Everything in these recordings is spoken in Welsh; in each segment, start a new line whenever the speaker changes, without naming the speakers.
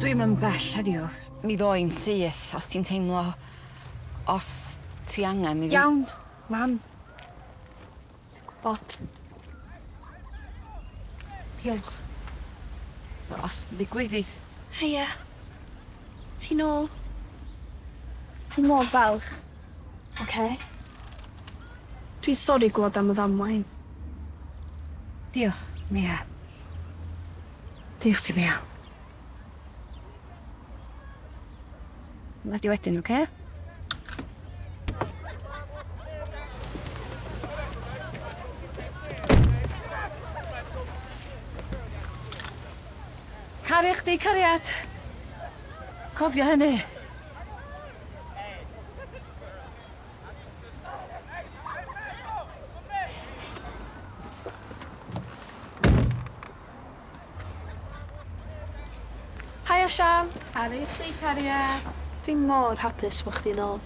Dwi'm yn bell heddiw. Mi ddoi'n syth os ti'n teimlo... os ti angen i fi.
Iawn, mam. Dwi'n gwybod. Diolch.
Os ddigwyddydd.
Heia. Ti nôl? Dwi'n mor falch. Oce? Dwi'n sori glwad am y ddamwain.
Diolch, Mia. Diolch ti, Mia. Ladi wedyn, oce? Caru chdi, cariad. Cofio hynny.
Haia, Sian.
Caru chdi, cariad.
Dwi'n mor hapus bo chdi nôl.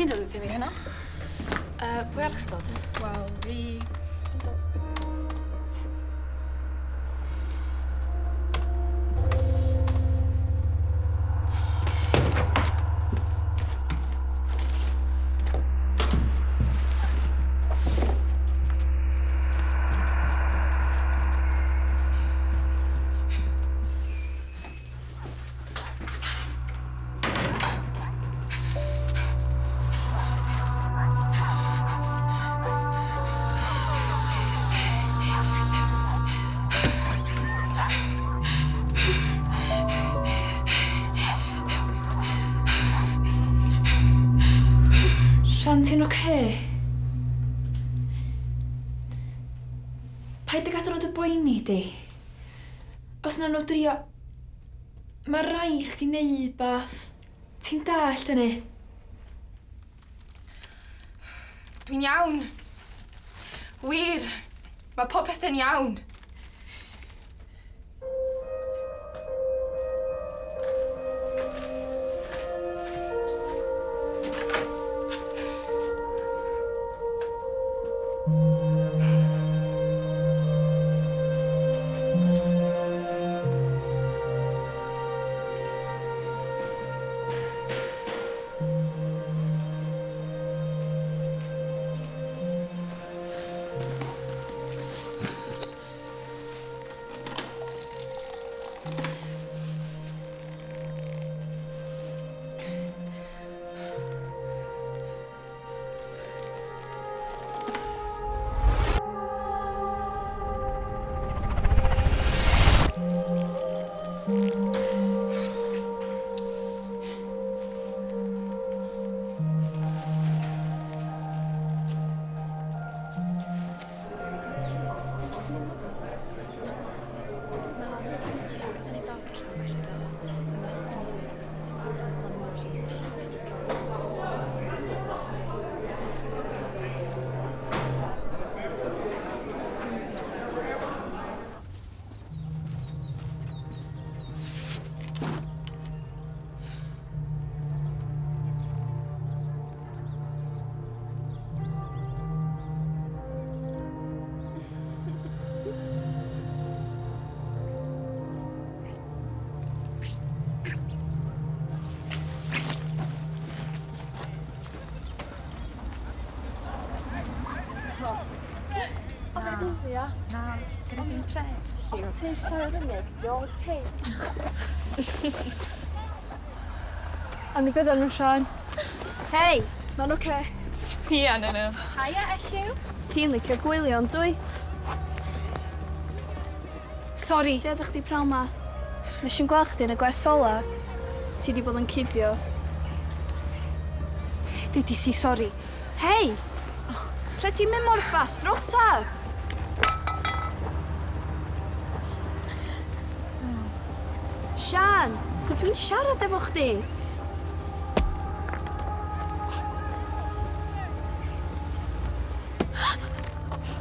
Ti'n dod wyt ti fi hynna?
Pwy arall stod?
Wel, fi...
Sian, ti'n oce? Paid ag adrodd y boeni di. Os na nhw drio... Mae rai chdi neud bath. Ti'n dallt hynny?
Dwi'n iawn. Wir. Mae popeth yn iawn.
Ia.
Na, dyna fi'n pres.
Ti'n sara fyny? You're okay. Am ni beth nhw, Sian? Hei, ma'n oce.
Sbia na nhw.
Haia, Elliw. Ti'n licio gwylio, dwyt?
Sori.
Lle ydych chi prawn ma? Nes i'n gweld chdi yn y gwers sola. Ti di bod yn cuddio.
Dwi si sori.
Hei! Lle ti'n mynd mor fast? Rosa! Sian, dwi'n siarad efo chdi.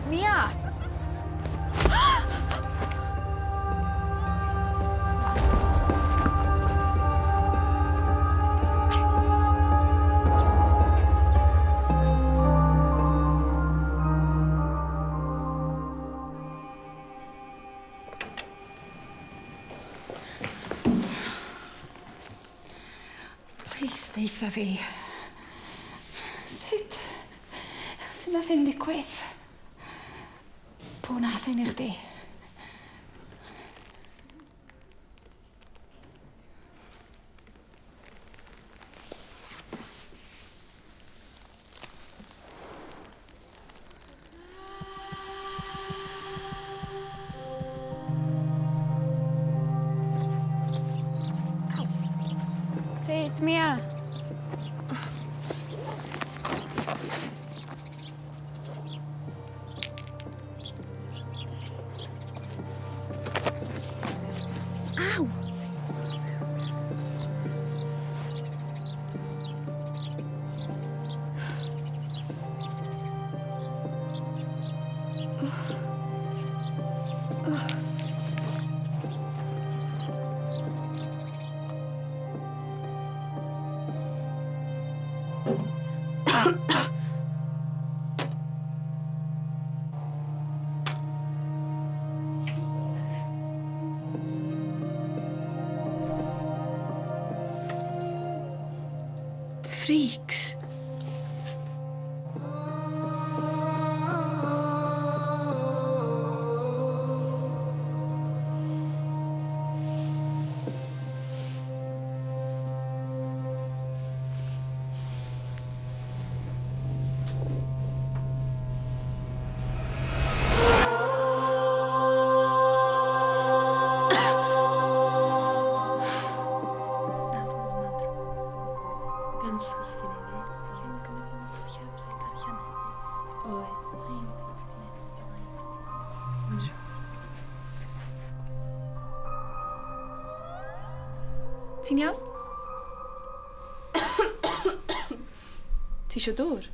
Mia.
Please, deitha fi. Sut nath hyn ddigwydd? Pw nath hyn i chdi?
Tate, Mia.
Aw! Freaks.
Ti'n iawn? Ti isio dŵr?